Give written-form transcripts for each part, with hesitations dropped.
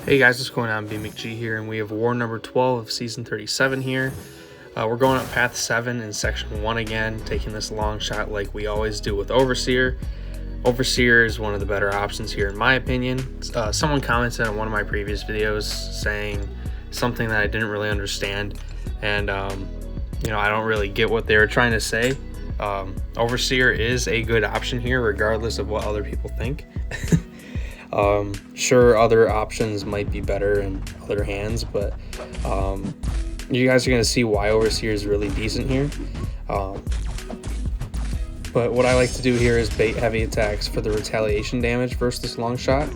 Hey guys, what's going on? BMcG here, and we have war number 12 of season 37 here. We're going up path 7 in section 1 again, taking this long shot like we always do with Overseer. Overseer is one of the better options here in my opinion. Someone commented on one of my previous videos saying something that I didn't really understand, and I don't really get what they were trying to say. Overseer is a good option here regardless of what other people think. Sure, other options might be better in other hands, but you guys are going to see why Overseer is really decent here. But what I like to do here is bait heavy attacks for the retaliation damage versus this long shot.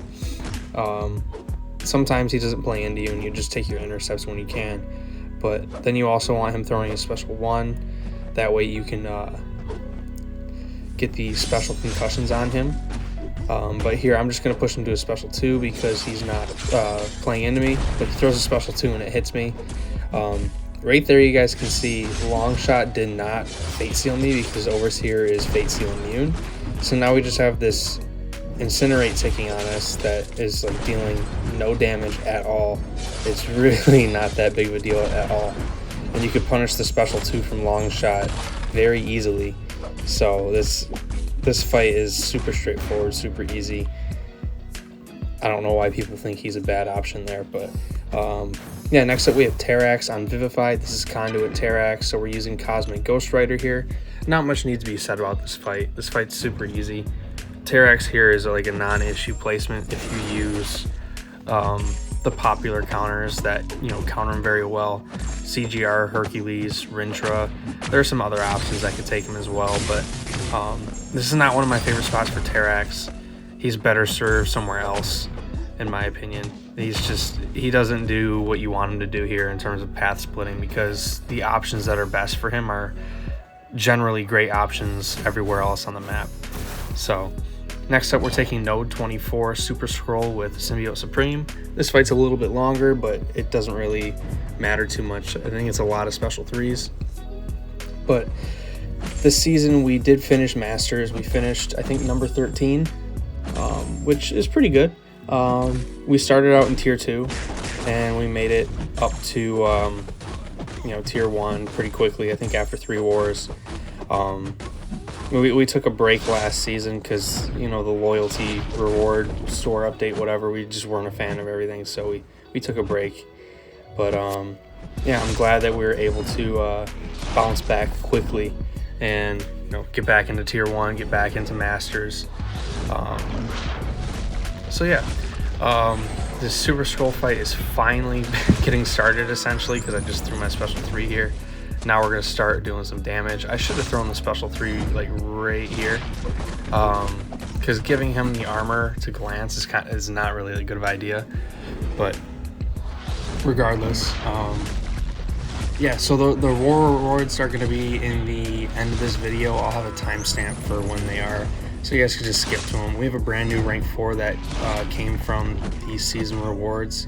Sometimes he doesn't play into you and you just take your intercepts when you can, but then you also want him throwing a special 1. That way you can get the special concussions on him. But here I'm just going to push him to a special 2 because he's not playing into me, but he throws a special 2 and it hits me. Right there you guys can see Longshot did not Fate Seal me because Overseer is Fate Seal immune. So now we just have this Incinerate ticking on us that is like dealing no damage at all. It's really not that big of a deal at all. And you could punish the special 2 from Longshot very easily. So this fight is super straightforward, super easy. I don't know why people think he's a bad option there, but yeah, next up we have Terrax on Vivified. This is Conduit Terrax, so we're using Cosmic Ghost Rider here. Not much needs to be said about this fight. This fight's super easy. Terrax here is like a non-issue placement if you use the popular counters that counter him very well. CGR, Hercules, Rintra. There are some other options that could take him as well, but this is not one of my favorite spots for Terrax. He's better served somewhere else, in my opinion. He doesn't do what you want him to do here in terms of path splitting, because the options that are best for him are generally great options everywhere else on the map. So next up we're taking Node 24 Super Scroll with Symbiote Supreme. This fight's a little bit longer, but it doesn't really matter too much. I think it's a lot of special 3s. But this season we did finish Masters. We finished, I think, number 13, which is pretty good. We started out in tier 2 and we made it up to tier 1 pretty quickly, I think after 3 wars. We took a break last season because the loyalty reward store update, whatever, we just weren't a fan of everything, so we took a break. But yeah, I'm glad that we were able to bounce back quickly and get back into tier 1, get back into Masters. So yeah, this Super Scroll fight is finally getting started essentially, because I just threw my special 3 here. Now we're going to start doing some damage. I should have thrown the special 3 like right here, because giving him the armor to glance is not really a good of an idea. But regardless, yeah, so the war rewards are going to be in the end of this video. I'll have a timestamp for when they are, so you guys can just skip to them. We have a brand new rank 4 that came from these season rewards,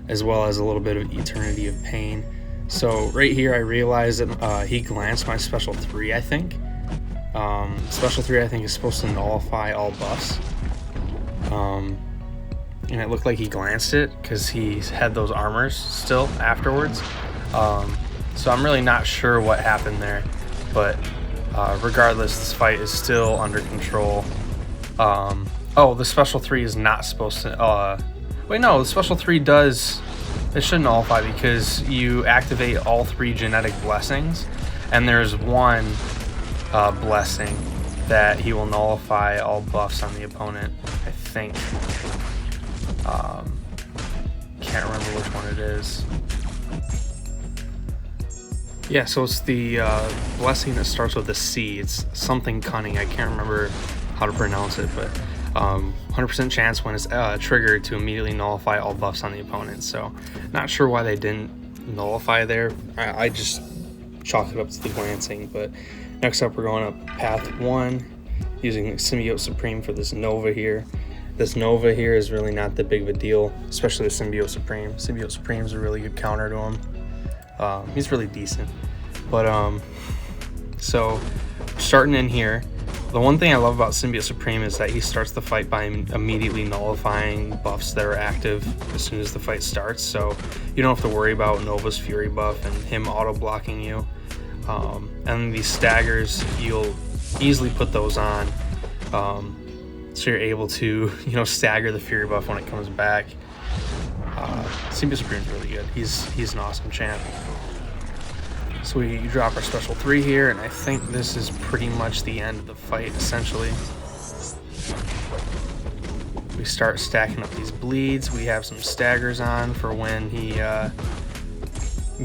as well as a little bit of Eternity of Pain. So right here I realized that he glanced my special 3, I think. Special 3 I think is supposed to nullify all buffs. And it looked like he glanced it because he had those armors still afterwards. So I'm really not sure what happened there, but regardless, this fight is still under control. Oh, the special 3 is not supposed to wait, no, the special 3 does. It should nullify because you activate all 3 genetic blessings, and there's one blessing that he will nullify all buffs on the opponent, I think. Can't remember which one it is. Yeah, so it's the blessing that starts with a C. It's something cunning. I can't remember how to pronounce it, but 100% chance when it's triggered to immediately nullify all buffs on the opponent. So not sure why they didn't nullify there. I just chalk it up to the glancing. But next up we're going up path 1 using Symbiote Supreme for this Nova here. This Nova here is really not that big of a deal, especially the Symbiote Supreme. Symbiote Supreme is a really good counter to him. He's really decent. But so starting in here, The one thing I love about Symbiote Supreme is that he starts the fight by immediately nullifying buffs that are active as soon as the fight starts, so you don't have to worry about Nova's Fury buff and him auto-blocking you. And these staggers, you'll easily put those on, so you're able to, stagger the Fury buff when it comes back. Symbiote Supreme's really good. He's an awesome champ. So we drop our special 3 here, and I think this is pretty much the end of the fight, essentially. We start stacking up these bleeds. We have some staggers on for when he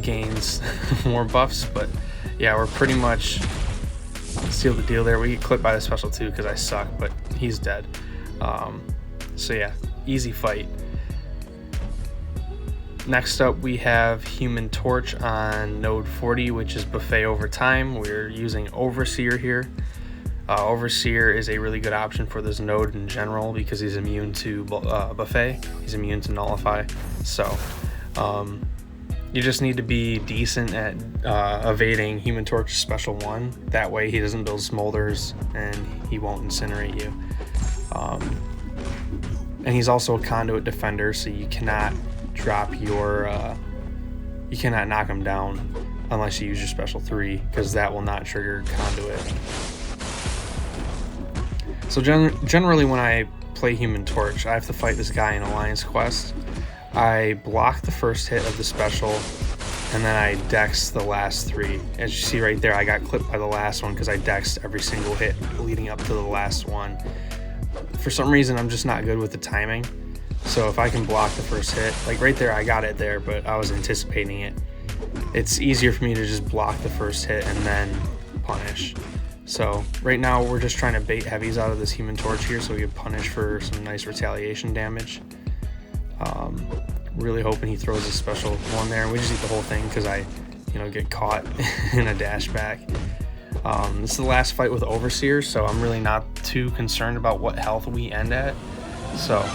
gains more buffs, but yeah, we're pretty much sealed the deal there. We get clipped by the special 2 because I suck, but he's dead. So yeah, easy fight. Next up, we have Human Torch on node 40, which is buffet over time. We're using Overseer here. Overseer is a really good option for this node in general because he's immune to buffet. He's immune to nullify. So you just need to be decent at evading Human Torch's special 1. That way he doesn't build smolders and he won't incinerate you. And he's also a Conduit defender, so you cannot drop your you cannot knock him down unless you use your special 3, because that will not trigger Conduit. So generally when I play Human Torch, I have to fight this guy in Alliance Quest. I block the first hit of the special, and then I dex the last 3. As you see right there, I got clipped by the last one because I dexed every single hit leading up to the last one. For some reason, I'm just not good with the timing. So if I can block the first hit, like right there, I got it there, but I was anticipating it. It's easier for me to just block the first hit and then punish. So right now we're just trying to bait heavies out of this Human Torch here so we can punish for some nice retaliation damage. Really hoping he throws a special 1 there, and we just eat the whole thing because I, get caught in a dash back. This is the last fight with Overseer, so I'm really not too concerned about what health we end at. So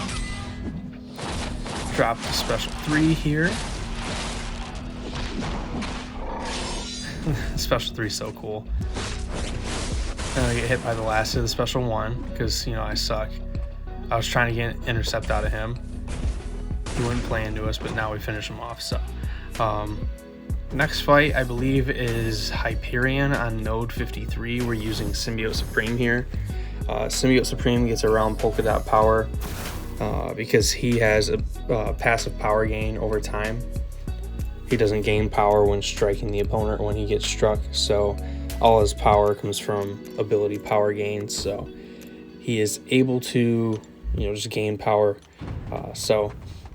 drop the special 3 here. Special 3 is so cool. And I get hit by the last of the special 1 because I suck. I was trying to get an intercept out of him. He wouldn't play into us, but now we finish him off. So next fight, I believe, is Hyperion on node 53. We're using Symbiote Supreme here. Symbiote Supreme gets around polka dot power because he has a passive power gain over time. He doesn't gain power when striking the opponent when he gets struck, so all his power comes from ability power gains. So he is able to, just gain power. So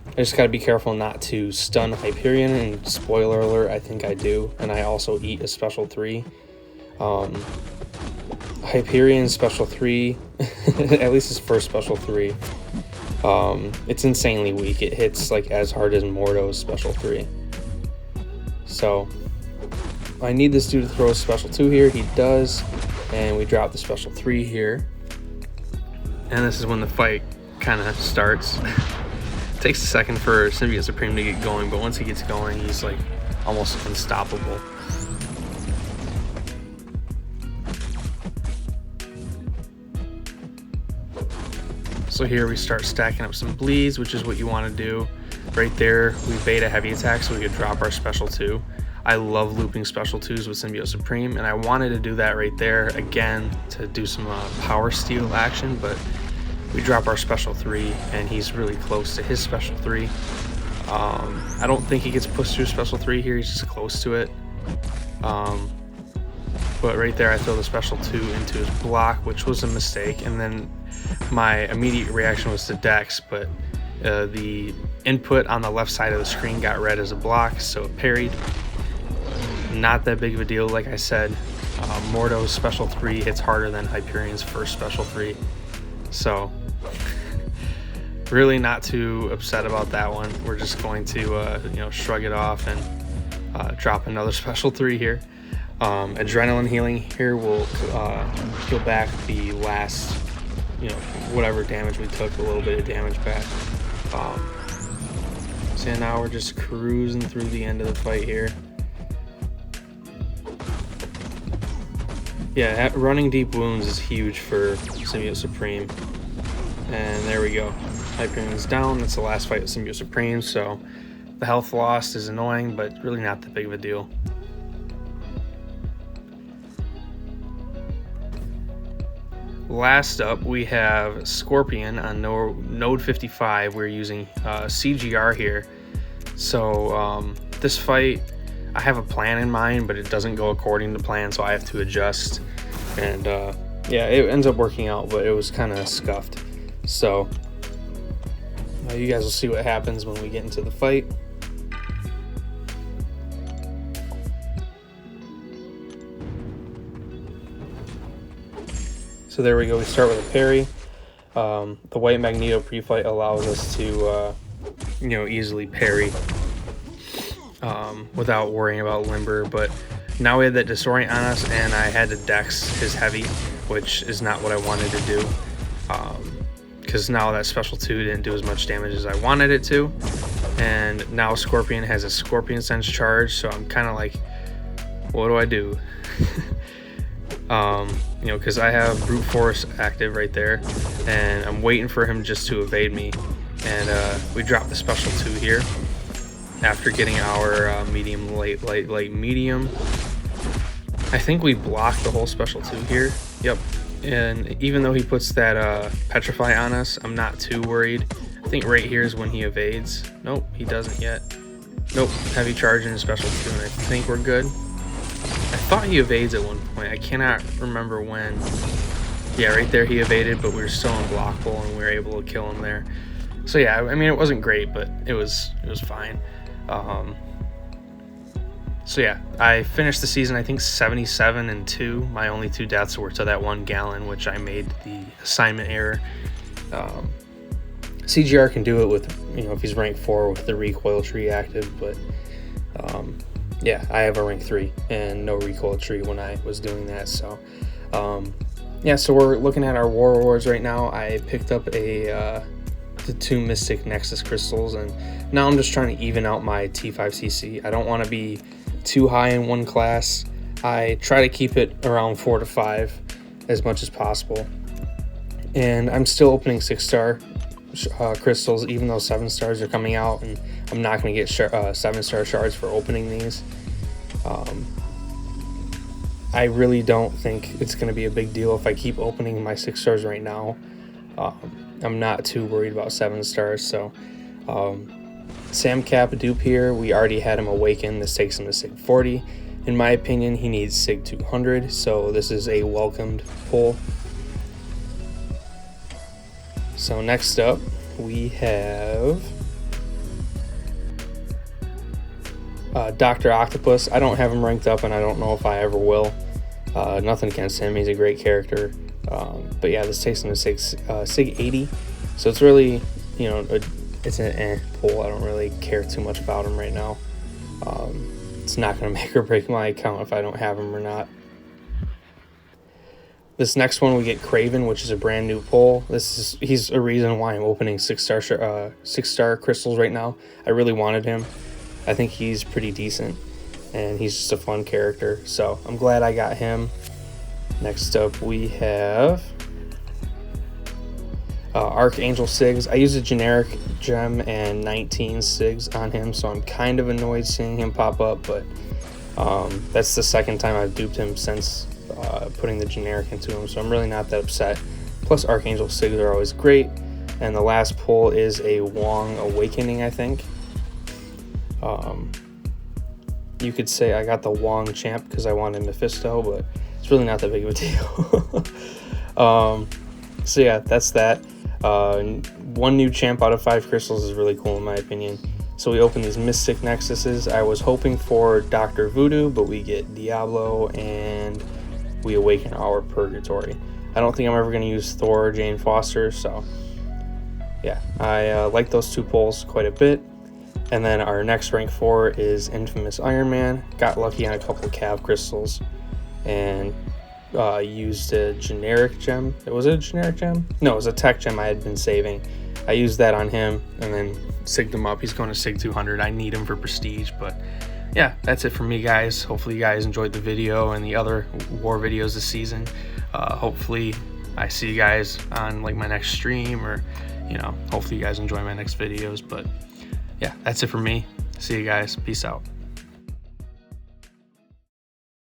I just got to be careful not to stun Hyperion, and spoiler alert, I think I do, and I also eat a special 3. Hyperion's special 3, at least his first special 3, it's insanely weak. It hits like as hard as Mordo's special 3. So I need this dude to throw a special 2 here. He does, and we drop the special 3 here. And this is when the fight kind of starts. Takes a second for Symbiote Supreme to get going, but once he gets going, he's like almost unstoppable. So here we start stacking up some bleeds, which is what you want to do. Right there, we bait a heavy attack so we could drop our special 2. I love looping special 2s with Symbiote Supreme, and I wanted to do that right there again to do some power steal action, but we drop our special 3, and he's really close to his special 3. I don't think he gets pushed through special 3 here, he's just close to it. But right there, I throw the special 2 into his block, which was a mistake, and then my immediate reaction was to dex, but the input on the left side of the screen got read as a block, so it parried. Not that big of a deal, like I said. Mordo's special 3 hits harder than Hyperion's first special 3. So really not too upset about that one. We're just going to shrug it off and drop another special 3 here. Adrenaline healing here will heal back the last whatever damage we took, a little bit of damage back. So now we're just cruising through the end of the fight here. Yeah, running deep wounds is huge for Symbiote Supreme. And there we go. Hyperion's down. That's the last fight with Symbiote Supreme, so the health lost is annoying, but really not that big of a deal. Last up, we have Scorpion on node 55. We're using CGR here. So this fight, I have a plan in mind, but it doesn't go according to plan, so I have to adjust. And yeah, it ends up working out, but it was kind of scuffed. So you guys will see what happens when we get into the fight. So there we go, we start with a parry. The white Magneto pre-fight allows us to easily parry without worrying about limber, but now we had that disorient on us and I had to dex his heavy, which is not what I wanted to do, because now that special 2 didn't do as much damage as I wanted it to, and now Scorpion has a Scorpion Sense charge, so I'm kind of like, what do I do? Because I have Brute Force active right there, and I'm waiting for him just to evade me, and we drop the special 2 here after getting our medium, light, medium. I think we blocked the whole special 2 here. Yep. And even though he puts that Petrify on us, I'm not too worried. I think right here is when he evades. Nope, he doesn't yet. Nope, heavy charge in his special 2, and I think we're good. I thought he evades at one point. I cannot remember when. Yeah, right there he evaded, but we were still unblockable and we were able to kill him there. So yeah, I mean, it wasn't great, but it was fine. So yeah, I finished the season, I think 77-2. My only 2 deaths were to that 1 gallon, which I made the assignment error. CGR can do it with, if he's rank 4 with the recoil tree active, but yeah, I have a rank 3 and no recoil tree when I was doing that. So yeah, so we're looking at our war rewards right now. I picked up the 2 Mystic Nexus crystals, and now I'm just trying to even out my T5CC. I don't want to be too high in one class. I try to keep it around 4 to 5 as much as possible, and I'm still opening 6-star crystals, even though 7 stars are coming out, and I'm not going to get 7-star shards for opening these. I really don't think it's going to be a big deal if I keep opening my 6 stars right now. I'm not too worried about 7 stars. So Sam Cap dupe here, we already had him awaken. This takes him to Sig 40. In my opinion, he needs Sig 200, so this is a welcomed pull. So next up, we have Dr. Octopus. I don't have him ranked up, and I don't know if I ever will. Nothing against him, he's a great character. But yeah, this takes him to Sig 80. So it's really, it's an pull. I don't really care too much about him right now. It's not going to make or break my account if I don't have him or not. This next one, we get Craven, which is a brand new pull. He's a reason why I'm opening 6-star crystals right now. I really wanted him. I think he's pretty decent, and he's just a fun character. So I'm glad I got him. Next up, we have Archangel Sigs. I use a generic gem and 19 Sigs on him, so I'm kind of annoyed seeing him pop up, but that's the second time I've duped him since putting the generic into him, so I'm really not that upset. Plus, Archangel Sigs are always great. And the last pull is a Wong Awakening, I think. You could say I got the Wong champ because I wanted Mephisto, but it's really not that big of a deal. So yeah, that's that. 1 new champ out of 5 crystals is really cool in my opinion. So we open these Mystic Nexuses. I was hoping for Dr. Voodoo, but we get Diablo and we awaken our Purgatory. I don't think I'm ever going to use Thor or Jane Foster, so yeah, I like those 2 pulls quite a bit. And then our next rank 4 is Infamous Iron Man. Got lucky on a couple of Cav crystals and used a generic gem. Was it a generic gem? No, it was a tech gem I had been saving. I used that on him and then sigged him up. He's going to Sig 200. I need him for prestige, but yeah, that's it for me, guys. Hopefully you guys enjoyed the video and the other war videos this season. Hopefully I see you guys on like my next stream, or hopefully you guys enjoy my next videos. But yeah, that's it for me. See you guys. Peace out.